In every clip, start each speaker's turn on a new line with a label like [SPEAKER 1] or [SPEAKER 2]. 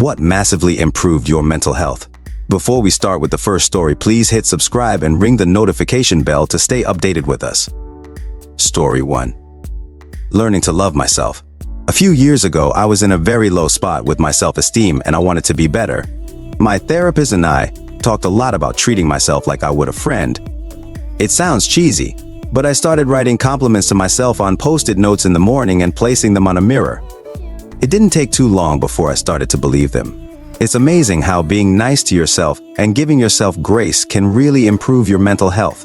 [SPEAKER 1] What massively improved your mental health? Before we start with the first story, please hit subscribe and ring the notification bell to stay updated with us. Story 1. Learning to love myself. A few years ago, I was in a very low spot with my self-esteem and I wanted to be better. My therapist and I talked a lot about treating myself like I would a friend. It sounds cheesy, but I started writing compliments to myself on post-it notes in the morning and placing them on a mirror. It didn't take too long before I started to believe them. It's amazing how being nice to yourself and giving yourself grace can really improve your mental health.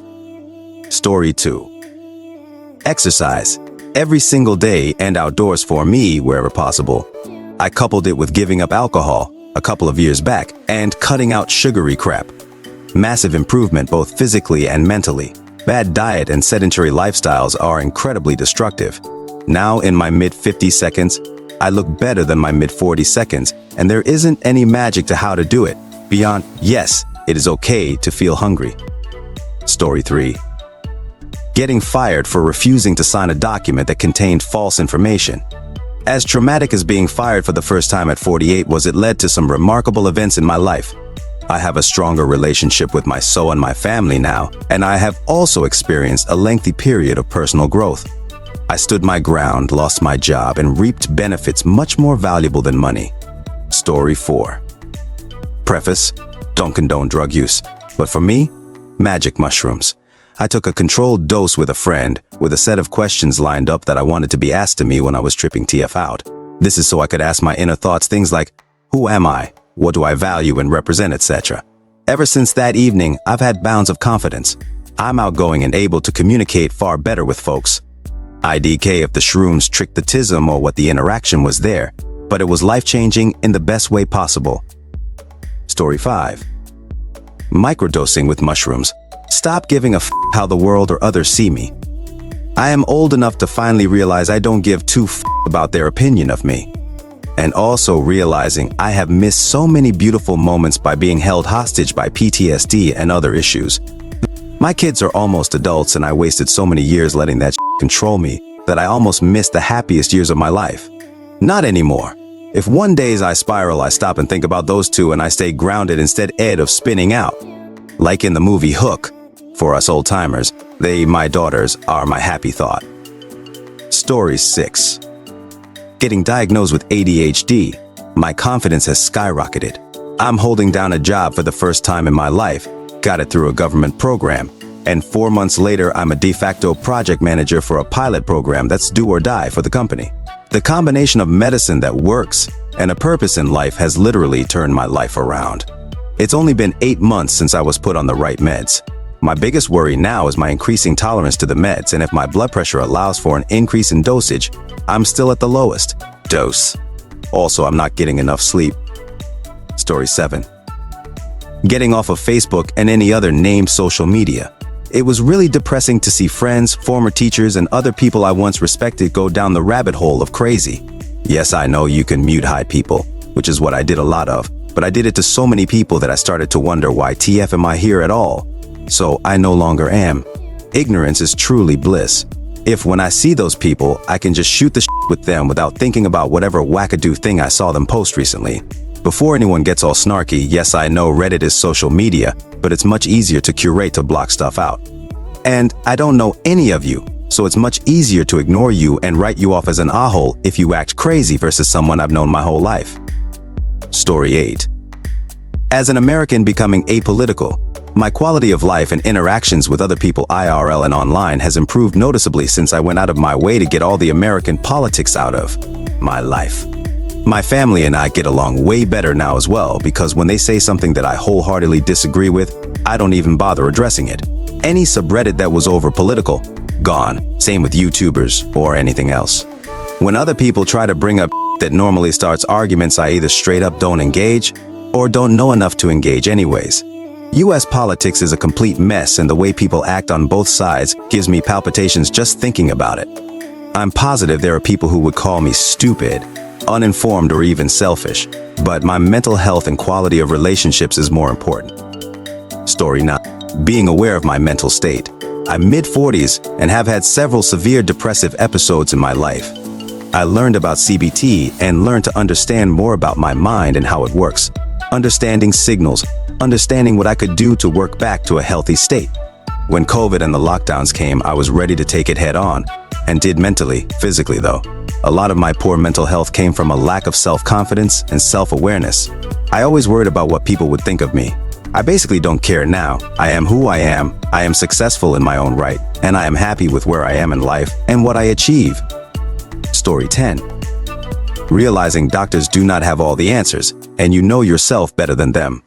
[SPEAKER 1] Story 2. Exercise. Every single day and outdoors for me wherever possible. I coupled it with giving up alcohol a couple of years back and cutting out sugary crap. Massive improvement both physically and mentally. Bad diet and sedentary lifestyles are incredibly destructive. Now in my mid-50 seconds, I look better than my mid-40 seconds, and there isn't any magic to how to do it, beyond, yes, it is okay to feel hungry. Story 3. Getting fired for refusing to sign a document that contained false information. As traumatic as being fired for the first time at 48 was, it led to some remarkable events in my life. I have a stronger relationship with my soul and my family now, and I have also experienced a lengthy period of personal growth. I stood my ground, lost my job, and reaped benefits much more valuable than money. Story 4. Preface: don't condone drug use, but for me, magic mushrooms. I took a controlled dose with a friend, with a set of questions lined up that I wanted to be asked to me when I was tripping TF out. This is so I could ask my inner thoughts things like, who am I? What do I value and represent, etc. Ever since that evening, I've had bounds of confidence. I'm outgoing and able to communicate far better with folks. IDK if the shrooms tricked the tism or what the interaction was there, but it was life-changing in the best way possible. Story 5. Microdosing with mushrooms. Stop giving a f how the world or others see me. I am old enough to finally realize I don't give two f about their opinion of me. And also realizing I have missed so many beautiful moments by being held hostage by PTSD and other issues. My kids are almost adults and I wasted so many years letting that control me that I almost missed the happiest years of my life. Not anymore. If one days I spiral, I stop and think about those two and I stay grounded instead of spinning out. Like in the movie Hook. For us old-timers, my daughters, are my happy thought. Story 6. Getting diagnosed with ADHD. My confidence has skyrocketed. I'm holding down a job for the first time in my life. Got it through a government program, and 4 months later I'm a de facto project manager for a pilot program that's do or die for the company. The combination of medicine that works and a purpose in life has literally turned my life around. It's only been 8 months since I was put on the right meds. My biggest worry now is my increasing tolerance to the meds, and if my blood pressure allows for an increase in dosage, I'm still at the lowest dose. Also, I'm not getting enough sleep. Story 7. Getting off of Facebook and any other named social media. It was really depressing to see friends, former teachers, and other people I once respected go down the rabbit hole of crazy. Yes, I know you can mute hide people, which is what I did a lot of, but I did it to so many people that I started to wonder why TF am I here at all? So I no longer am. Ignorance is truly bliss. If when I see those people, I can just shoot the shit with them without thinking about whatever wackadoo thing I saw them post recently. Before anyone gets all snarky, yes, I know Reddit is social media, but it's much easier to curate to block stuff out. And I don't know any of you, so it's much easier to ignore you and write you off as an a-hole if you act crazy versus someone I've known my whole life. Story 8. As an American becoming apolitical, my quality of life and interactions with other people IRL and online has improved noticeably since I went out of my way to get all the American politics out of my life. My family and I get along way better now as well, because when they say something that I wholeheartedly disagree with, I don't even bother addressing it. Any subreddit that was over political, gone. Same with YouTubers or anything else. When other people try to bring up that normally starts arguments, I either straight up don't engage or don't know enough to engage anyways. US politics is a complete mess, and the way people act on both sides gives me palpitations just thinking about it. I'm positive there are people who would call me stupid, uninformed, or even selfish, but my mental health and quality of relationships is more important. Story 9. Being aware of my mental state. I'm mid-40s and have had several severe depressive episodes in my life. I learned about CBT and learned to understand more about my mind and how it works. Understanding signals, understanding what I could do to work back to a healthy state. When COVID and the lockdowns came, I was ready to take it head on, and did mentally, physically though. A lot of my poor mental health came from a lack of self-confidence and self-awareness. I always worried about what people would think of me. I basically don't care now. I am who I am successful in my own right, and I am happy with where I am in life and what I achieve. Story 10. Realizing doctors do not have all the answers, and you know yourself better than them.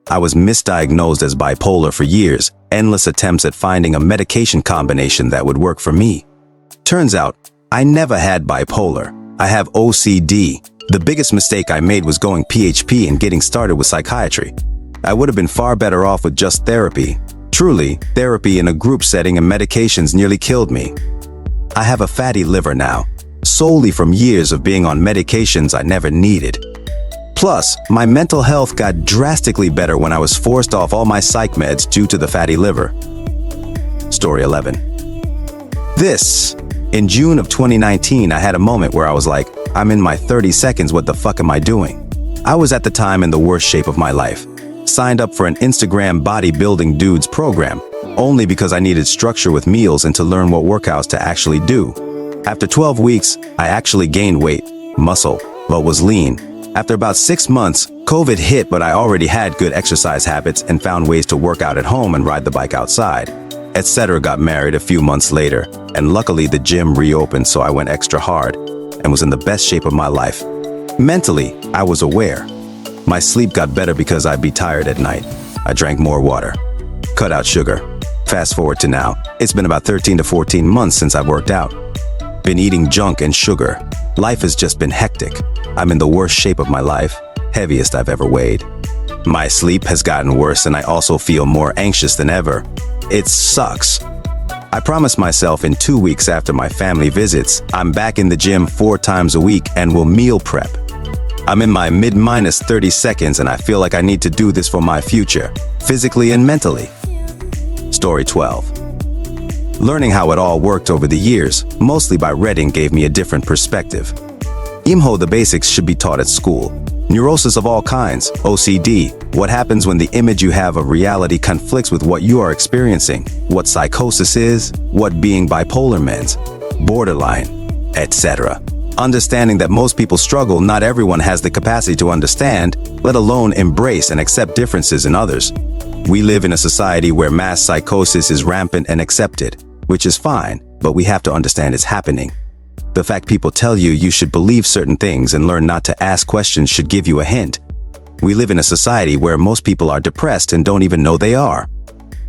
[SPEAKER 1] I was misdiagnosed as bipolar for years, endless attempts at finding a medication combination that would work for me. Turns out, I never had bipolar. I have OCD. The biggest mistake I made was going PhD and getting started with psychiatry. I would have been far better off with just therapy. Truly, therapy in a group setting and medications nearly killed me. I have a fatty liver now, solely from years of being on medications I never needed. Plus, my mental health got drastically better when I was forced off all my psych meds due to the fatty liver. Story 11. In June of 2019, I had a moment where I was like, I'm in my 30 seconds, what the fuck am I doing? I was at the time in the worst shape of my life. Signed up for an Instagram bodybuilding dudes program, only because I needed structure with meals and to learn what workouts to actually do. After 12 weeks, I actually gained weight, muscle, but was lean. After about 6 months, COVID hit, but I already had good exercise habits and found ways to work out at home and ride the bike outside, etc. Got married a few months later, and luckily the gym reopened, so I went extra hard and was in the best shape of my life. Mentally, I was aware. My sleep got better because I'd be tired at night. I drank more water, cut out sugar. Fast forward to now, it's been about 13 to 14 months since I've worked out. Been eating junk and sugar. Life has just been hectic. I'm in the worst shape of my life, heaviest I've ever weighed. My sleep has gotten worse and I also feel more anxious than ever. It sucks. I promised myself in 2 weeks after my family visits, I'm back in the gym 4 times a week and will meal prep. I'm in my mid-minus 30 seconds and I feel like I need to do this for my future, physically and mentally. Story 12. Learning how it all worked over the years, mostly by reading, gave me a different perspective. The basics should be taught at school. Neurosis of all kinds, OCD, what happens when the image you have of reality conflicts with what you are experiencing, what psychosis is, what being bipolar means, borderline, etc. Understanding that most people struggle, not everyone has the capacity to understand, let alone embrace and accept differences in others. We live in a society where mass psychosis is rampant and accepted, which is fine, but we have to understand it's happening. The fact people tell you you should believe certain things and learn not to ask questions should give you a hint. We live in a society where most people are depressed and don't even know they are.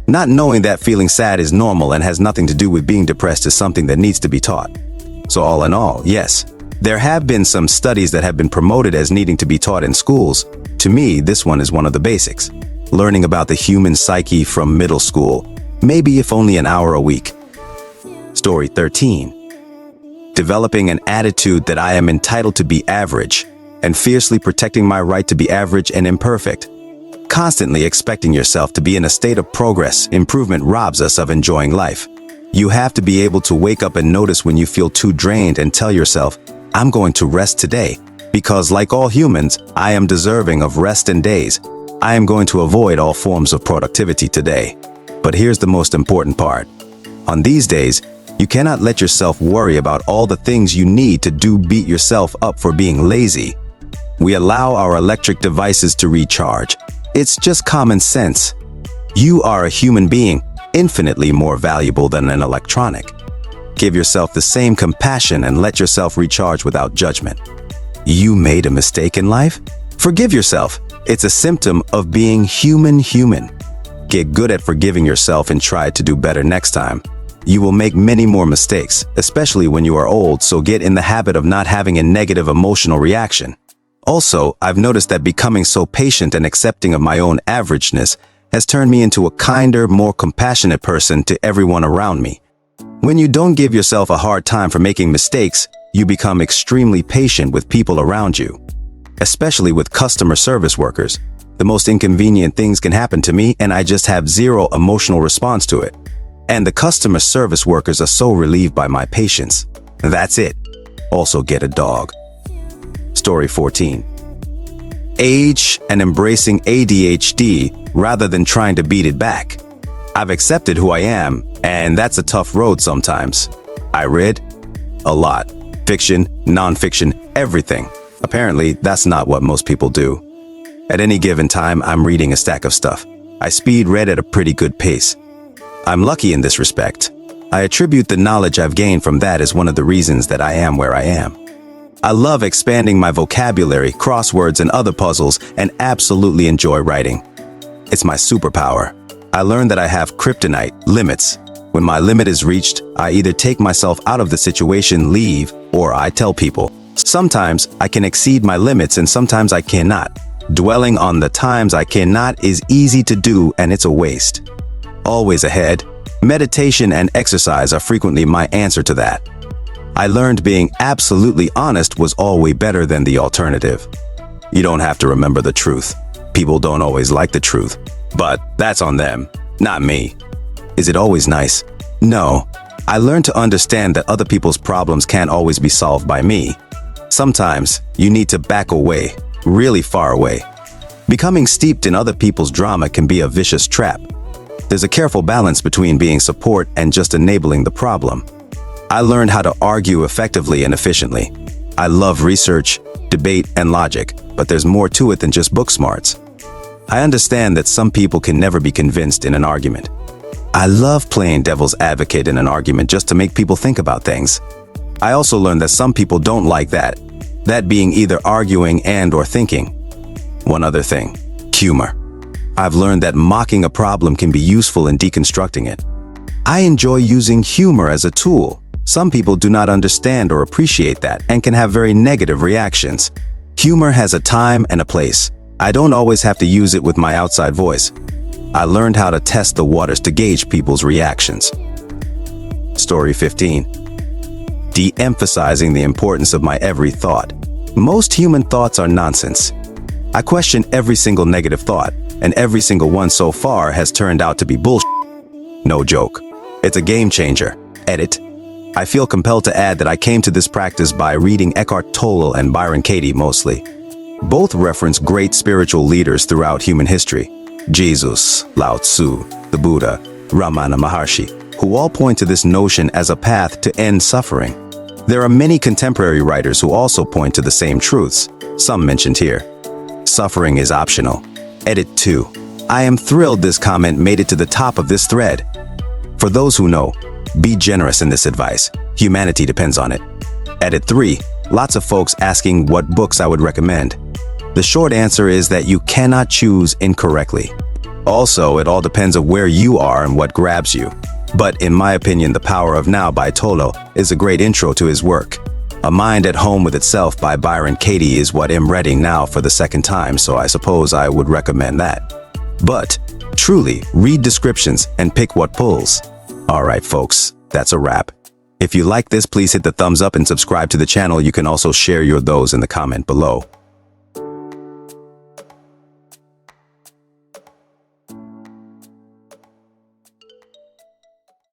[SPEAKER 1] Not knowing that feeling sad is normal and has nothing to do with being depressed is something that needs to be taught. So all in all, yes, there have been some studies that have been promoted as needing to be taught in schools. To me, this one is one of the basics. Learning about the human psyche from middle school, maybe if only an hour a week. Story 13. Developing an attitude that I am entitled to be average, and fiercely protecting my right to be average and imperfect. Constantly expecting yourself to be in a state of progress, improvement robs us of enjoying life. You have to be able to wake up and notice when you feel too drained and tell yourself, I'm going to rest today, because like all humans, I am deserving of rest and days. I am going to avoid all forms of productivity today. But here's the most important part. On these days, you cannot let yourself worry about all the things you need to do, beat yourself up for being lazy. We allow our electric devices to recharge. It's just common sense. You are a human being, infinitely more valuable than an electronic. Give yourself the same compassion and let yourself recharge without judgment. You made a mistake in life? Forgive yourself. It's a symptom of being human. Get good at forgiving yourself and try to do better next time. You will make many more mistakes, especially when you are old, so get in the habit of not having a negative emotional reaction. Also, I've noticed that becoming so patient and accepting of my own averageness has turned me into a kinder, more compassionate person to everyone around me. When you don't give yourself a hard time for making mistakes, you become extremely patient with people around you. Especially with customer service workers. The most inconvenient things can happen to me and I just have zero emotional response to it. And the customer service workers are so relieved by my patience. That's it. also get a dog. Story 14. Age and embracing ADHD rather than trying to beat it back. I've accepted who I am, and that's a tough road sometimes. I read a lot. Fiction, non-fiction, everything. Apparently, that's not what most people do. At any given time, I'm reading a stack of stuff. I speed read at a pretty good pace. I'm lucky in this respect. I attribute the knowledge I've gained from that as one of the reasons that I am where I am. I love expanding my vocabulary, crosswords, and other puzzles, and absolutely enjoy writing. It's my superpower. I learned that I have kryptonite, limits. When my limit is reached, I either take myself out of the situation, leave, or I tell people. Sometimes I can exceed my limits and sometimes I cannot. Dwelling on the times I cannot is easy to do and it's a waste. Always ahead. Meditation and exercise are frequently my answer to that. I learned being absolutely honest was always better than the alternative. You don't have to remember the truth. People don't always like the truth, but that's on them, not me. Is it always nice? No. I learned to understand that other people's problems can't always be solved by me. Sometimes you need to back away, really far away. Becoming steeped in other people's drama can be a vicious trap. There's a careful balance between being support and just enabling the problem. I learned how to argue effectively and efficiently. I love research, debate, and logic, but there's more to it than just book smarts. I understand that some people can never be convinced in an argument. I love playing devil's advocate in an argument just to make people think about things. I also learned that some people don't like that being either arguing and/or thinking. One other thing, humor. I've learned that mocking a problem can be useful in deconstructing it. I enjoy using humor as a tool. Some people do not understand or appreciate that and can have very negative reactions. Humor has a time and a place. I don't always have to use it with my outside voice. I learned how to test the waters to gauge people's reactions. Story 15. De-emphasizing the importance of my every thought. Most human thoughts are nonsense. I question every single negative thought, and every single one so far has turned out to be bullshit. No joke. It's a game changer. Edit. I feel compelled to add that I came to this practice by reading Eckhart Tolle and Byron Katie mostly. Both reference great spiritual leaders throughout human history. Jesus, Lao Tzu, the Buddha, Ramana Maharshi, who all point to this notion as a path to end suffering. There are many contemporary writers who also point to the same truths, some mentioned here. Suffering is optional. Edit 2. I am thrilled this comment made it to the top of this thread. For those who know, be generous in this advice. Humanity depends on it. Edit 3. Lots of folks asking what books I would recommend. The short answer is that you cannot choose incorrectly. Also, it all depends on where you are and what grabs you. But in my opinion, The Power of Now by Tolle is a great intro to his work. A Mind at Home with Itself by Byron Katie is what I'm reading now for the second time, so I suppose I would recommend that. But truly, read descriptions and pick what pulls. Alright folks, that's a wrap. If you like this, please hit the thumbs up and subscribe to the channel. You can also share your those in the comment below.